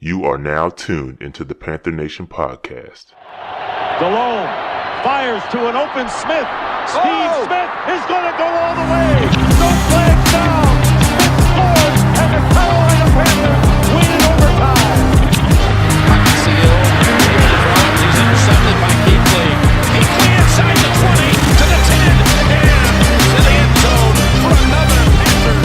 You are now tuned into the Panther Nation podcast. Delone fires to an open Smith. Steve Smith is going to go all the way. No flags down. Smith scores, and the Carolina Panthers win in overtime. Seal. He's intercepted by Keekly. Keekly inside the 20 to the 10 and to the end zone for another Panther.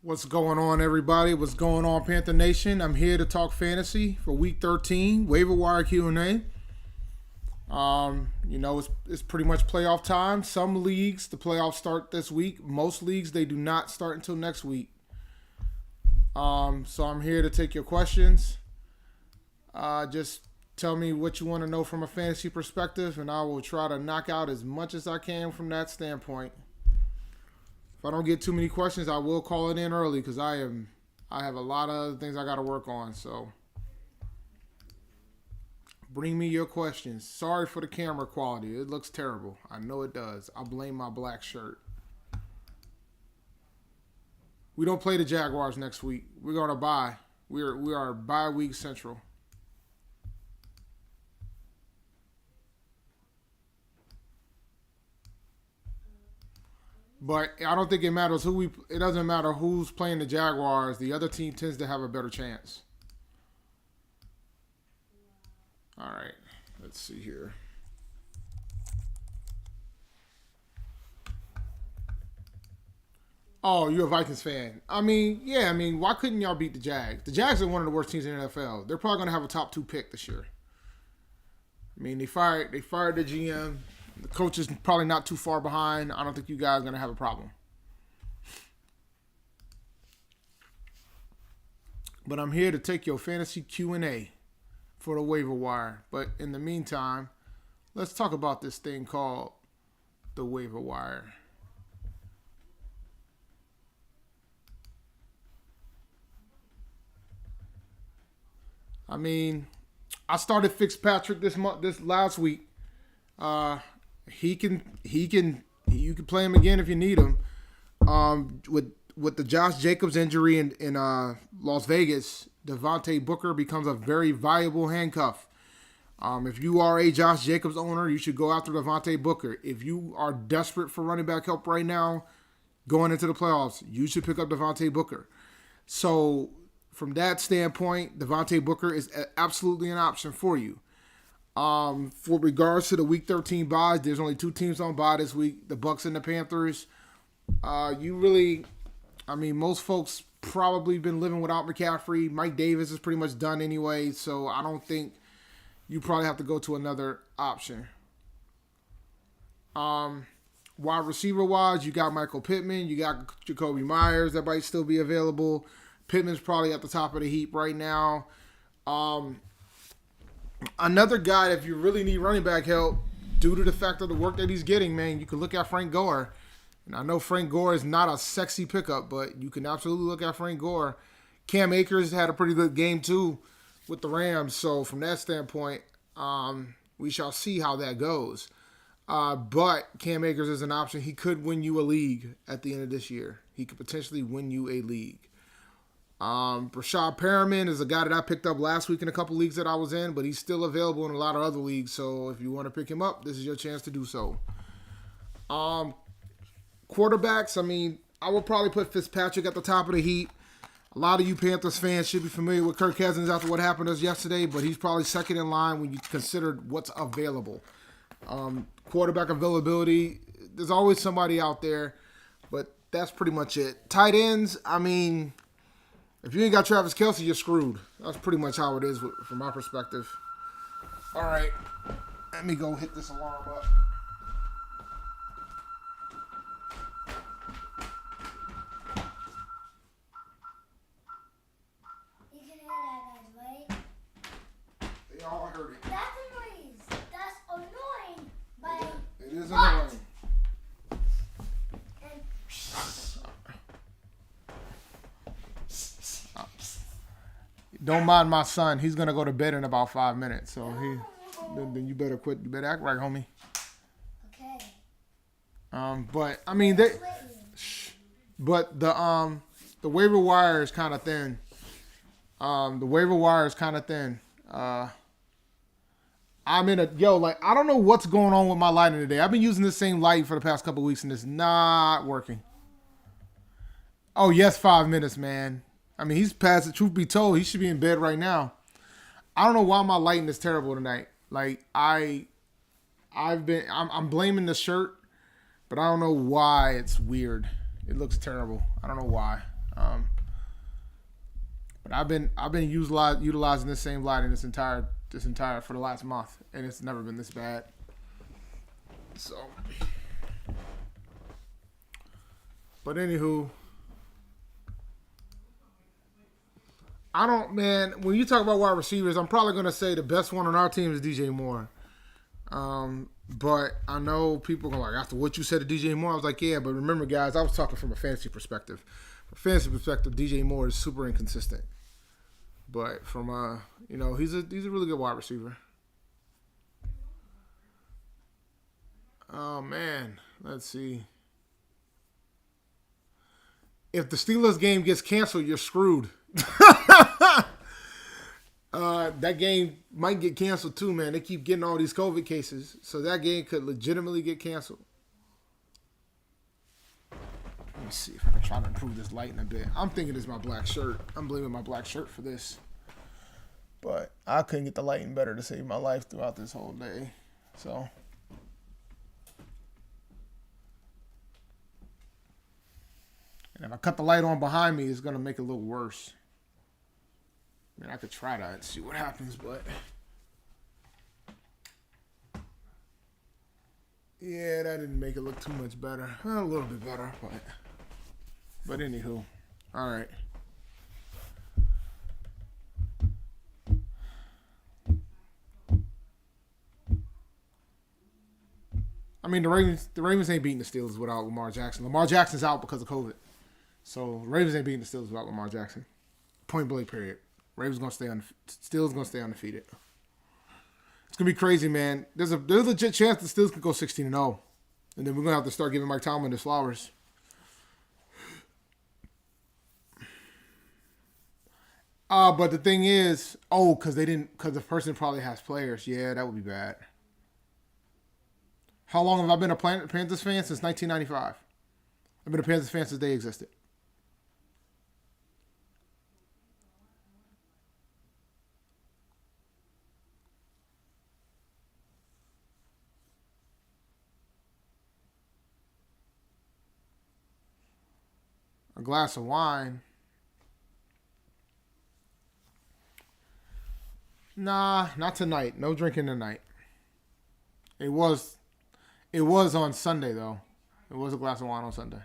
What's going on, everybody? What's going on, Panther Nation? I'm here to talk fantasy for Week 13, Waiver Wire Q&A. It's pretty much playoff time. Some leagues, the playoffs start this week. Most leagues, they do not start until next week. So I'm here to take your questions. Just tell me what you want to know from a fantasy perspective, and I will try to knock out as much as I can from that standpoint. If I don't get too many questions, I will call it in early because I have a lot of other things I got to work on. So bring me your questions. Sorry for the camera quality. It looks terrible. I know it does. I blame my black shirt. We don't play the Jaguars next week. We're going to bye. We are bye week central. But I don't think it matters it doesn't matter who's playing the Jaguars. The other team tends to have a better chance. All right. Let's see here. Oh, you're a Vikings fan. Why couldn't y'all beat the Jags? The Jags are one of the worst teams in the NFL. They're probably going to have a top 2 pick this year. They fired the GM. The coach is probably not too far behind. I don't think you guys are going to have a problem. But I'm here to take your fantasy Q&A for the waiver wire. But in the meantime, let's talk about this thing called the waiver wire. I started Fitzpatrick this last week. You can play him again if you need him. With the Josh Jacobs injury in Las Vegas, Devontae Booker becomes a very valuable handcuff. If you are a Josh Jacobs owner, you should go after Devontae Booker. If you are desperate for running back help right now, going into the playoffs, you should pick up Devontae Booker. So from that standpoint, Devontae Booker is absolutely an option for you. For regards to the Week 13 buys, there's only 2 teams on bye this week, the Bucs and the Panthers. Most folks probably been living without McCaffrey. Mike Davis is pretty much done anyway, so I don't think you probably have to go to another option. Wide receiver-wise, you got Michael Pittman, you got Jacoby Myers that might still be available. Pittman's probably at the top of the heap right now. Another guy, if you really need running back help, due to the fact of the work that he's getting, man, you can look at Frank Gore. And I know Frank Gore is not a sexy pickup, but you can absolutely look at Frank Gore. Cam Akers had a pretty good game, too, with the Rams. So, from that standpoint, we shall see how that goes. But Cam Akers is an option. He could win you a league at the end of this year. He could potentially win you a league. Rashad Perriman is a guy that I picked up last week in a couple leagues that I was in, but he's still available in a lot of other leagues. So if you want to pick him up, this is your chance to do so. Quarterbacks, I would probably put Fitzpatrick at the top of the heap. A lot of you Panthers fans should be familiar with Kirk Cousins after what happened to us yesterday, but he's probably second in line when you consider what's available. Quarterback availability, there's always somebody out there, but that's pretty much it. Tight ends, if you ain't got Travis Kelce, you're screwed. That's pretty much how it is from my perspective. All right. Let me go hit this alarm up. You can hear that, guys, right? They all heard it. That's a noise. That's annoying. But it is annoying. Don't mind my son. He's gonna go to bed in about 5 minutes. So then you better quit. You better act right, homie. Okay. But I mean but the waiver wire is kind of thin. The waiver wire is kind of thin. I'm in a I don't know what's going on with my lighting today. I've been using the same light for the past couple of weeks and it's not working. Oh yes, 5 minutes, man. I mean, he's past it. Truth be told, he should be in bed right now. I don't know why my lighting is terrible tonight. Like I'm blaming the shirt, but I don't know why it's weird. It looks terrible. I don't know why. But I've been utilizing this same lighting this entire for the last month, and it's never been this bad. So, but anywho, when you talk about wide receivers, I'm probably gonna say the best one on our team is DJ Moore. But I know people are like, after what you said to DJ Moore, I was like, yeah, but remember, guys, I was talking from a fantasy perspective. From a fantasy perspective, DJ Moore is super inconsistent. But from he's a really good wide receiver. Oh man, let's see. If the Steelers game gets canceled, you're screwed. That game might get canceled too, man. They keep getting all these COVID cases, so that game could legitimately get canceled. Let me see if I can try to improve this lighting a bit. I'm thinking it's my black shirt. I'm blaming my black shirt for this. But I couldn't get the lighting better to save my life throughout this whole day. So. And if I cut the light on behind me, it's going to make it a little worse. I mean, I could try that and see what happens, but. Yeah, that didn't make it look too much better. A little bit better, but anywho. All right. I mean, the Ravens ain't beating the Steelers without Lamar Jackson. Lamar Jackson's out because of COVID. So, the Ravens ain't beating the Steelers without Lamar Jackson. Point blank, period. Steelers going to stay undefeated. It's going to be crazy, man. There's a legit chance the Steelers could go 16-0. And then we're going to have to start giving Mike Tomlin his flowers. But the thing is, because the person probably has players. Yeah, that would be bad. How long have I been a Panthers fan? Since 1995. I've been a Panthers fan since they existed. A glass of wine. Nah, not tonight. No drinking tonight. It was on Sunday, though. It was a glass of wine on Sunday.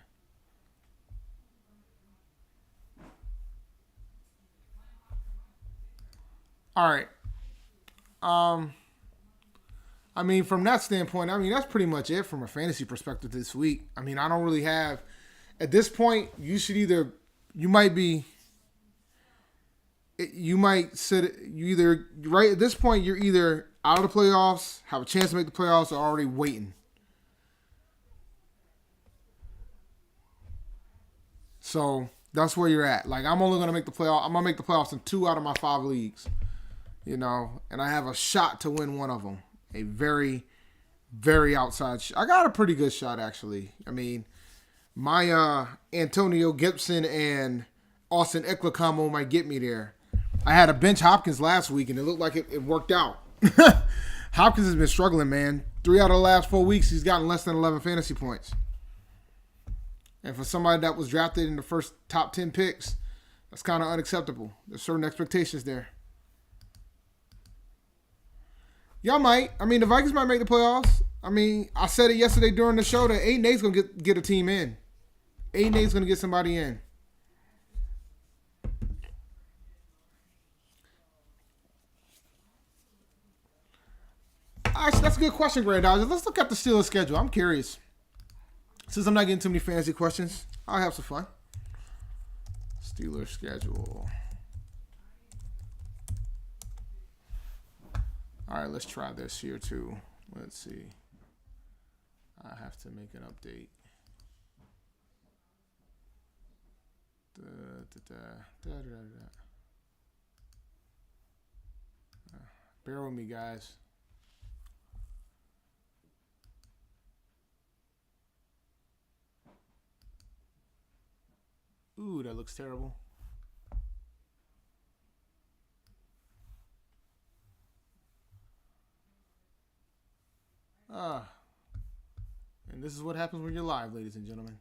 All right. I mean, from that standpoint, that's pretty much it from a fantasy perspective this week. I mean, I don't really have... At this point, you might sit... Right at this point, you're either out of the playoffs, have a chance to make the playoffs, or already waiting. So that's where you're at. Like, I'm only going to make the playoffs. I'm going to make the playoffs in 2 out of my 5 leagues. And I have a shot to win one of them. A very, very outside shot. I got a pretty good shot, actually. I mean, my Antonio Gibson and Austin Eckler combo might get me there. I had a bench Hopkins last week, and it looked like it worked out. Hopkins has been struggling, man. 3 out of the last 4 weeks, he's gotten less than 11 fantasy points. And for somebody that was drafted in the first top 10 picks, that's kind of unacceptable. There's certain expectations there. Y'all might. I mean, the Vikings might make the playoffs. I mean, I said it yesterday during the show that 8-8's going to get a team in. 8-8's going to get somebody in. Actually, that's a good question, Grand Dodger. Let's look at the Steelers schedule. I'm curious. Since I'm not getting too many fantasy questions, I'll have some fun. Steelers schedule. All right, let's try this here too. Let's see. I have to make an update. Bear with me, guys. Ooh, that looks terrible. And this is what happens when you're live, ladies and gentlemen.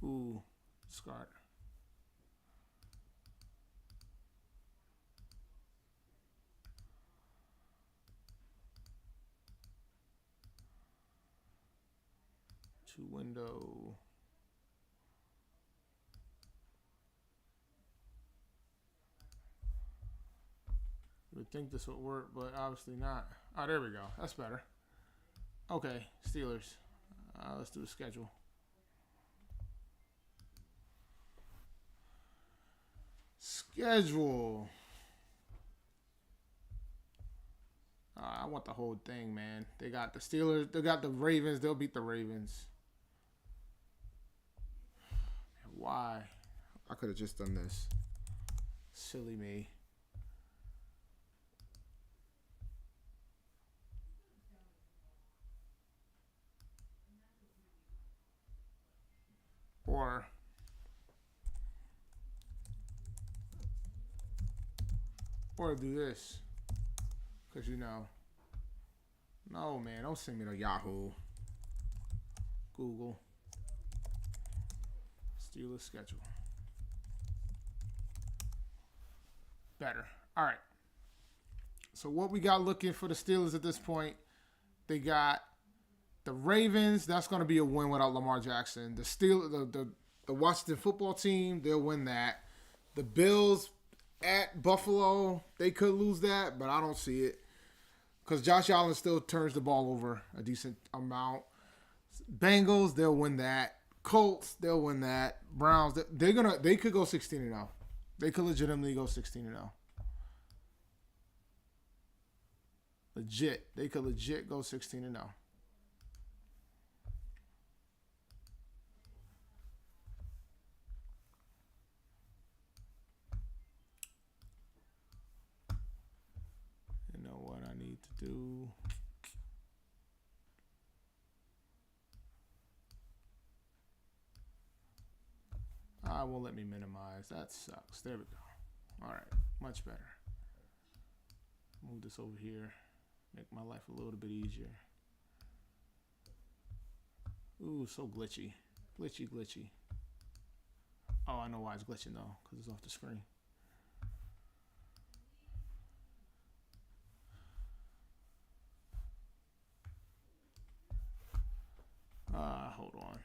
Ooh, Scott. To window. You would think this would work, but obviously not. Oh, there we go. That's better. Okay, Steelers. Let's do the schedule. Schedule. I want the whole thing, man. They got the Steelers. They got the Ravens. They'll beat the Ravens. Why? I could have just done this. Silly me. Or do this. Because, you know. No, man. Don't send me to Yahoo. Google. Steelers schedule. Better. All right. So what we got looking for the Steelers at this point, they got the Ravens. That's going to be a win without Lamar Jackson. The Steelers, the Washington football team, they'll win that. The Bills at Buffalo, they could lose that, but I don't see it because Josh Allen still turns the ball over a decent amount. Bengals, they'll win that. Colts, they'll win that. Browns, they could go 16-0. They could legitimately go 16-0. Legit. They could legit go 16-0. You know what I need to do? Won't let me minimize. That sucks. There we go. All right. Much better. Move this over here. Make my life a little bit easier. Ooh, so glitchy. Glitchy. Oh, I know why it's glitching though, because it's off the screen. Hold on.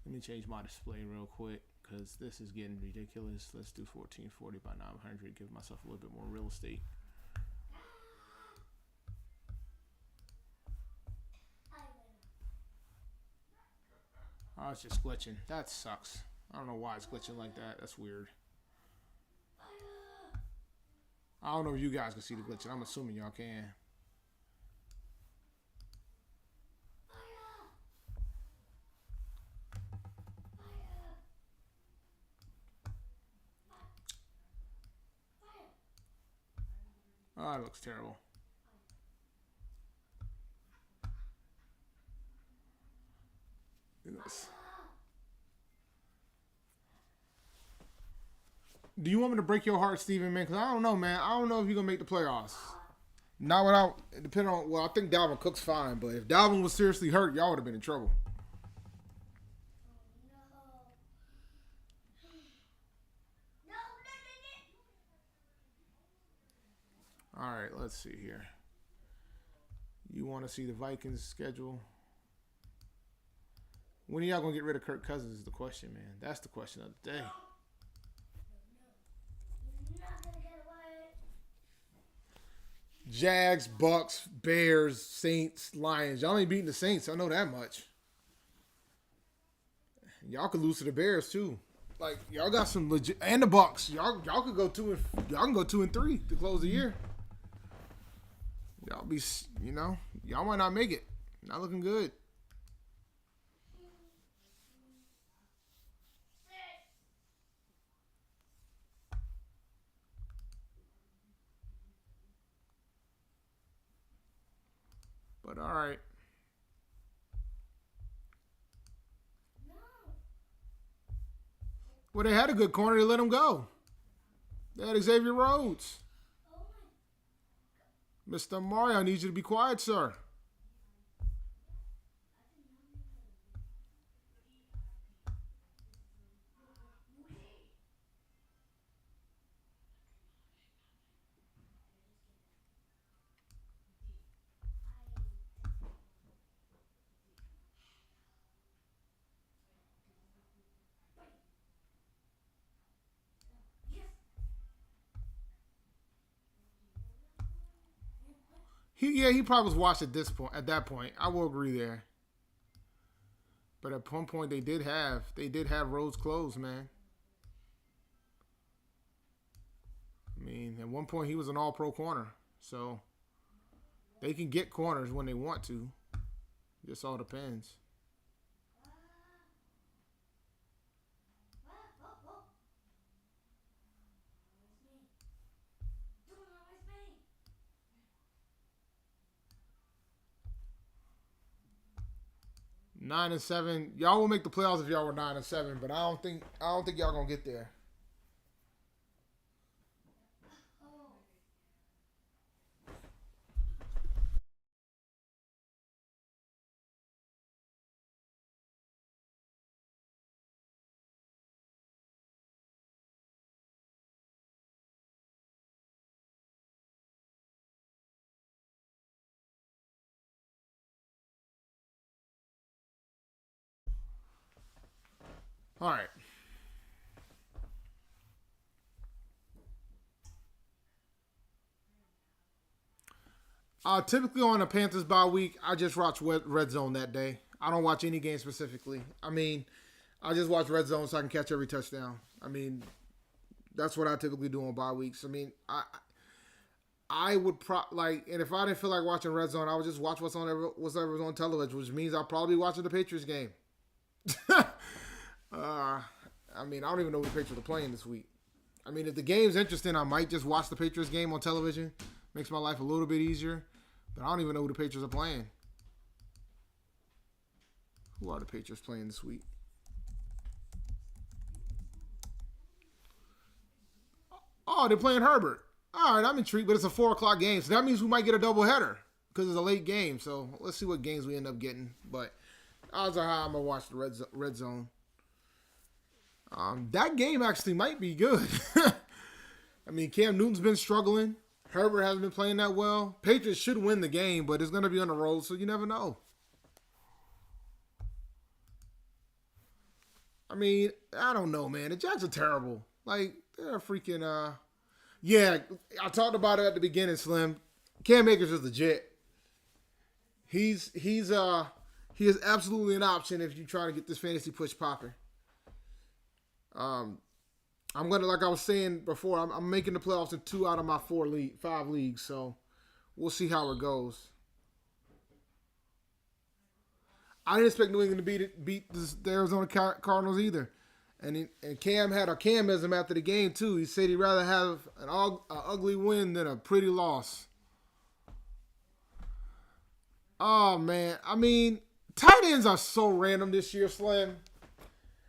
Let me change my display real quick because this is getting ridiculous. Let's do 1440 by 900. Give myself a little bit more real estate. Oh, it's just glitching. That sucks. I don't know why it's glitching like that. That's weird. I don't know if you guys can see the glitching. I'm assuming y'all can. Oh, it looks terrible. Do you want me to break your heart, Steven, man? Because I don't know, man. I don't know if you're going to make the playoffs. Not without, depending on, well, I think Dalvin Cook's fine, but if Dalvin was seriously hurt, y'all would have been in trouble. All right, let's see here. You want to see the Vikings schedule? When are y'all going to get rid of Kirk Cousins is the question, man. That's the question of the day. Jags, Bucks, Bears, Saints, Lions. Y'all ain't beating the Saints. I know that much. Y'all could lose to the Bears too. Like y'all got some legit, and the Bucks. Y'all could go 2-3 to close the year. Y'all be, y'all might not make it. Not looking good. But all right. Well, they had a good corner. They let him go. They had Xavier Rhodes. Mr. Mario, I need you to be quiet, sir. He probably was watched at that point. I will agree there. But at one point they did have Rhodes closed, man. I mean, at one point he was an all-pro corner. So they can get corners when they want to. Just all depends. – 9-7. Y'all will make the playoffs if y'all were 9-7, but I don't think y'all gonna get there. All right. Typically on a Panthers bye week, I just watch Red Zone that day. I don't watch any game specifically. I mean, I just watch Red Zone so I can catch every touchdown. I mean, that's what I typically do on bye weeks. I mean, I would and if I didn't feel like watching Red Zone, I would just watch whatever's on television, which means I'll probably be watching the Patriots game. I mean, I don't even know who the Patriots are playing this week. I mean, if the game's interesting, I might just watch the Patriots game on television. Makes my life a little bit easier. But I don't even know who the Patriots are playing. Who are the Patriots playing this week? Oh, they're playing Herbert. All right, I'm intrigued, but it's a 4 o'clock game. So that means we might get a doubleheader because it's a late game. So let's see what games we end up getting. But odds are high I'm going to watch the Red Zone. That game actually might be good. I mean, Cam Newton's been struggling. Herbert hasn't been playing that well. Patriots should win the game, but it's going to be on the road, so you never know. I mean, I don't know, man. The Jags are terrible. Like, they're freaking, yeah, I talked about it at the beginning, Slim. Cam Akers is legit. He is absolutely an option if you're trying to get this fantasy push popping. I'm gonna, like I was saying before, I'm making the playoffs in 2 out of my 5 leagues, so we'll see how it goes. I didn't expect New England to beat the Arizona Cardinals either, and Cam had a Camism after the game too. He said he'd rather have an ugly win than a pretty loss. Oh man, I mean, tight ends are so random this year, Slim.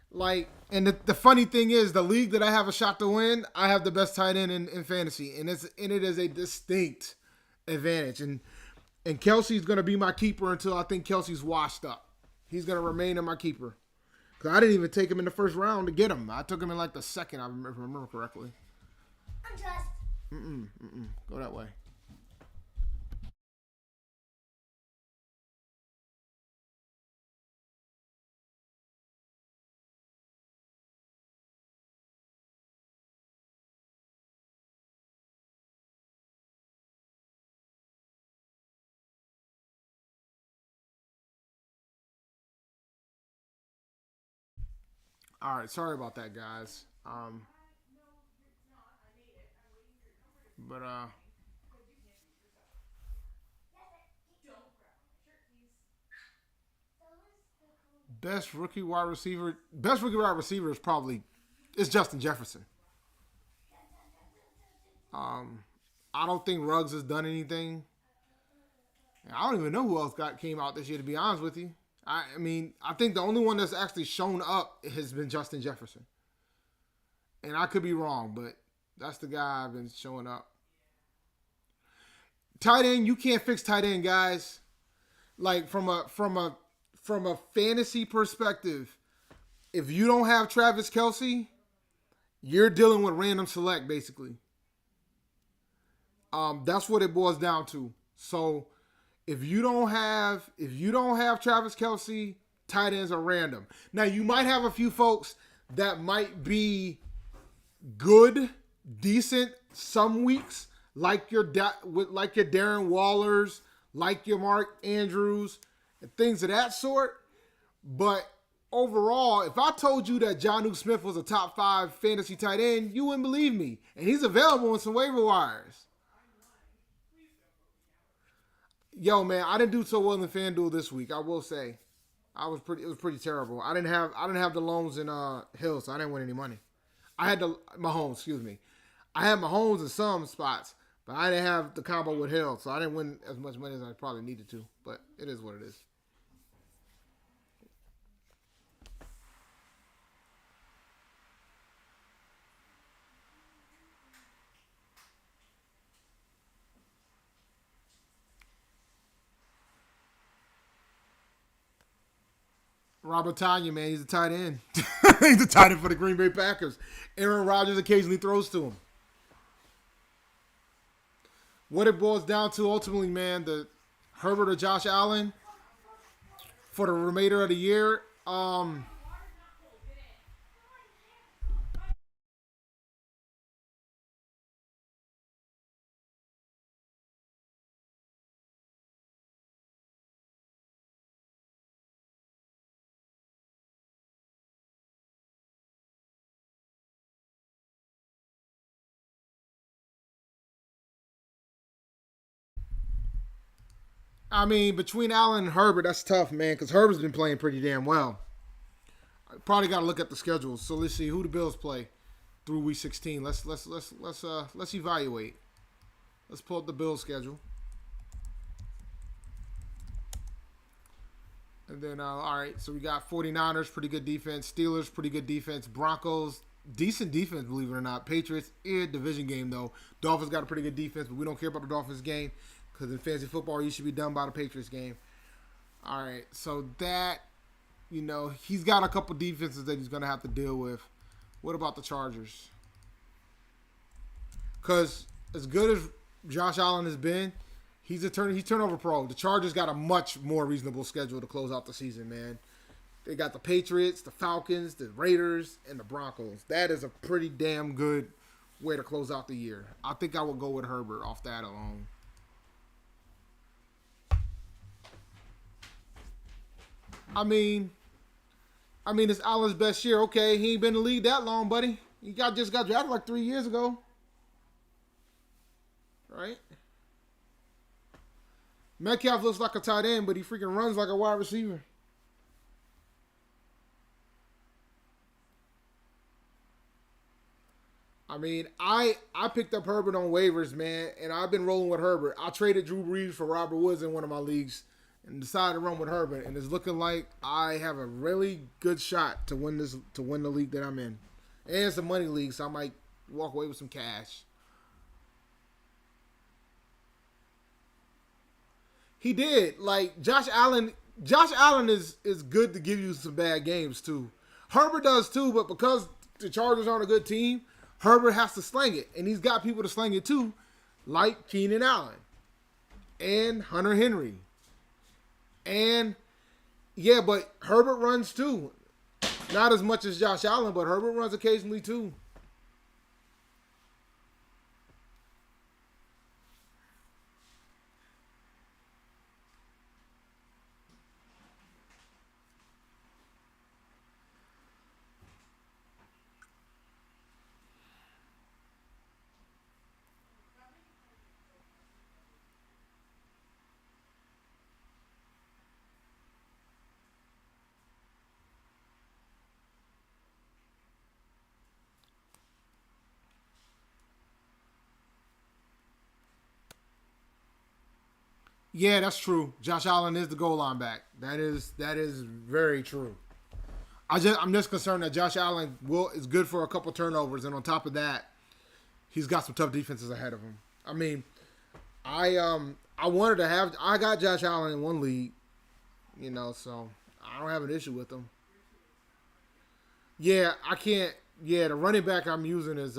Like, and the funny thing is, the league that I have a shot to win, I have the best tight end in fantasy, and it is a distinct advantage. And Kelsey's going to be my keeper until I think Kelsey's washed up. He's going to remain in my keeper. Because I didn't even take him in the first round to get him. I took him in like the second, if I remember correctly. Go that way. All right, sorry about that, guys. But best rookie wide receiver is probably Justin Jefferson. I don't think Ruggs has done anything. I don't even know who else came out this year, to be honest with you. I mean, I think the only one that's actually shown up has been Justin Jefferson. And I could be wrong, but that's the guy I've been showing up. Tight end, you can't fix tight end, guys. Like from a fantasy perspective, if you don't have Travis Kelce, you're dealing with random select, basically. That's what it boils down to. So if you don't have Travis Kelce, tight ends are random. Now you might have a few folks that might be good, decent some weeks, like your Darren Wallers, like your Mark Andrews, and things of that sort. But overall, if I told you that Jonnu Smith was a top 5 fantasy tight end, you wouldn't believe me. And he's available in some waiver wires. Yo, man, I didn't do so well in FanDuel this week. I will say, it was pretty terrible. I didn't have the loans in Hill, so I didn't win any money. I had Mahomes, excuse me. I had Mahomes in some spots, but I didn't have the combo with Hill, so I didn't win as much money as I probably needed to. But it is what it is. Robert Tanya, man, he's a tight end. He's a tight end for the Green Bay Packers. Aaron Rodgers occasionally throws to him. What it boils down to ultimately, man, the Herbert or Josh Allen for the remainder of the year. I mean, between Allen and Herbert, that's tough, man, because Herbert's been playing pretty damn well. I probably got to look at the schedule. So let's see who the Bills play through Week 16. Let's evaluate. Let's pull up the Bills schedule. And then, all right, so we got 49ers, pretty good defense. Steelers, pretty good defense. Broncos, decent defense, believe it or not. Patriots, division game, though. Dolphins got a pretty good defense, but we don't care about the Dolphins game because in fantasy football, you should be done by the Patriots game. All right, so that, he's got a couple defenses that he's going to have to deal with. What about the Chargers? Because as good as Josh Allen has been, he's turnover pro. The Chargers got a much more reasonable schedule to close out the season, man. They got the Patriots, the Falcons, the Raiders, and the Broncos. That is a pretty damn good way to close out the year. I think I would go with Herbert off that alone. I mean, it's Allen's best year. Okay, he ain't been in the league that long, buddy. He just got drafted like 3 years ago. Right? Metcalf looks like a tight end, but he freaking runs like a wide receiver. I mean, I picked up Herbert on waivers, man, and I've been rolling with Herbert. I traded Drew Brees for Robert Woods in one of my leagues and decided to run with Herbert, and it's looking like I have a really good shot to win the league that I'm in. And it's a money league, so I might walk away with some cash. He did. Like, Josh Allen is good to give you some bad games, too. Herbert does, too, but because the Chargers aren't a good team, Herbert has to sling it. And he's got people to sling it, too, like Keenan Allen and Hunter Henry. And, yeah, but Herbert runs, too. Not as much as Josh Allen, but Herbert runs occasionally, too. Yeah, that's true. Josh Allen is the goal line back. That is very true. I'm just concerned that Josh Allen is good for a couple turnovers, and on top of that, he's got some tough defenses ahead of him. I mean, I got Josh Allen in one league, so I don't have an issue with him. Yeah, I can't. Yeah, the running back I'm using is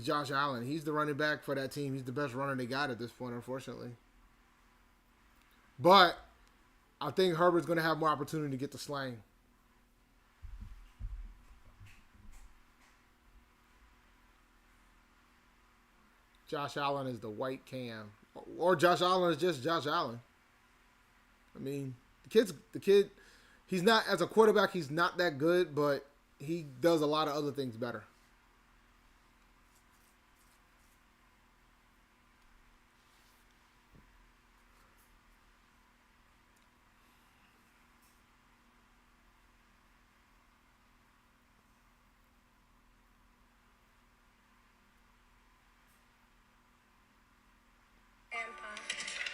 Josh Allen. He's the running back for that team. He's the best runner they got at this point, unfortunately. But I think Herbert's going to have more opportunity to get the slang. Josh Allen is the white Cam. Or Josh Allen is just Josh Allen. I mean, the kid, he's not, as a quarterback, he's not that good, but he does a lot of other things better.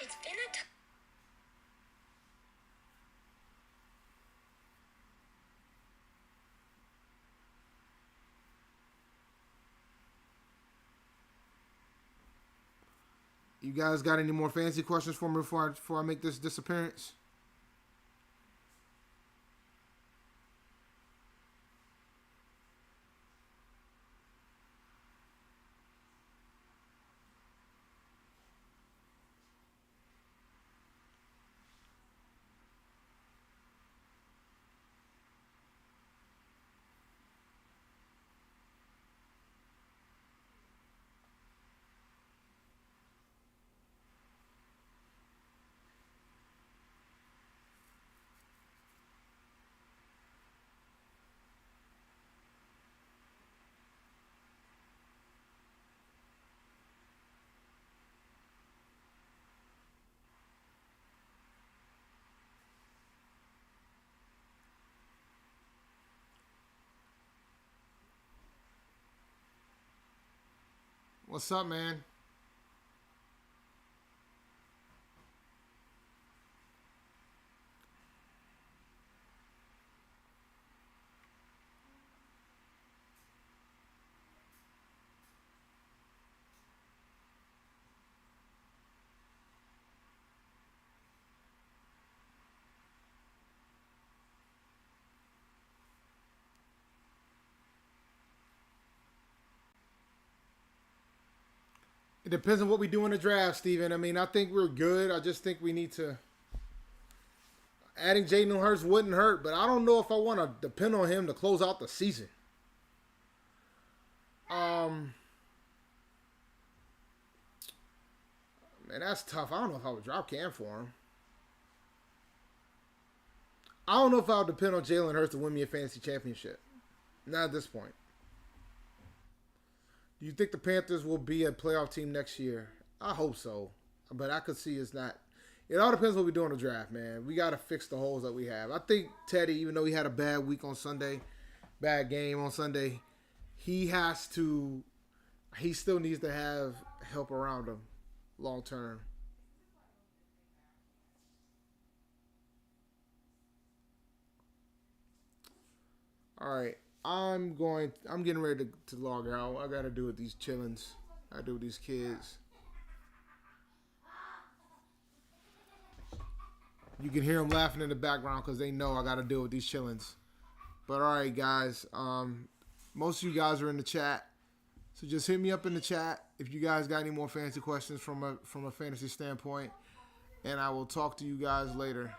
It's been a You guys got any more fancy questions for me before I make this disappearance? What's up, man? It depends on what we do in the draft, Steven. I mean, I think we're good. I just think we need to. Adding Jalen Hurts wouldn't hurt, but I don't know if I want to depend on him to close out the season. Man, that's tough. I don't know if I would drop Cam for him. I don't know if I would depend on Jalen Hurts to win me a fantasy championship. Not at this point. Do you think the Panthers will be a playoff team next year? I hope so. But I could see it's not. It all depends what we do in the draft, man. We got to fix the holes that we have. I think Teddy, even though he had a bad week on Sunday, bad game on Sunday, he still needs to have help around him long term. All right. I'm getting ready to log out. I got to do with these chillins. I do with these kids. You can hear them laughing in the background because they know I got to deal with these chillins. But all right, guys. Most of you guys are in the chat, so just hit me up in the chat if you guys got any more fancy questions from a fantasy standpoint, and I will talk to you guys later.